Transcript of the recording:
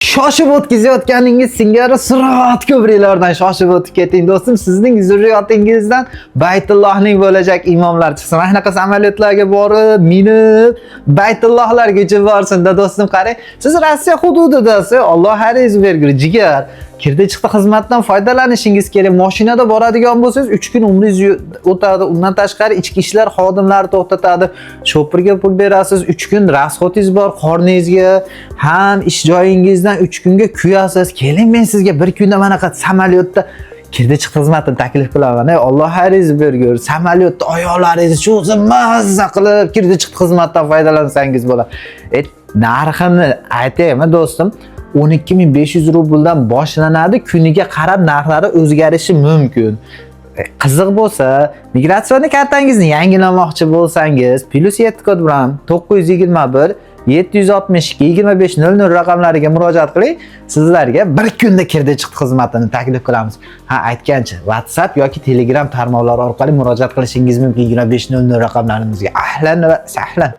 Shoshib o'tkazayotganingiz singari surat ko'priklardan shoshib o'tib keting do'stim. Sizning zurriyotingizdan Baytullohning bo'lajak imomlar chiqsin. Mana shunaqa samolyotlarga borib, minib, Baytullohlargacha borsin-da do'stim, qarang. Siz Rossiya hududidasiz. Alloh xayringizni bergur, jigar. Kirdi chiqdi xizmatdan foydalanishingiz kerak. Mashinada boradigan bo'lsangiz 3 kun umringiz o'tadi. Undan tashqari ichki ishlar xodimlari to'xtatadi. Shopirga pul berasiz. 3 kun rasxotingiz bor, qorningizga ham ish joyingizdan 3 kunga kuyasiz. Keling, men sizga bir kunda mana qat samolyotda kirdi chiqdi xizmatini taklif qilaman. Alloh xayringizni bergur. Samolyotda oyoqlaringizni cho'zib mazza qilib kirdi chiqdi xizmatdan foydalansangiz bo'ladi. Narxini aytaymi do'stim? 12.500 rubldan boshlanadi. Kuniga qarab narxlari o'zgarishi mumkin. Qiziq bo'lsa, migratsion kartangizni yangilamoqchi bo'lsangiz, +7 kod bilan 921 762 2500 raqamlariga murojaat qiling. Sizlarga bir kunda kirdi chiqdi xizmatini taklif qilamiz. Ha, aytgancha, WhatsApp yoki Telegram tarmoqlari orqali murojaat qilishingiz mumkin 2500 raqamlarimizga. Ahlan va sahlan.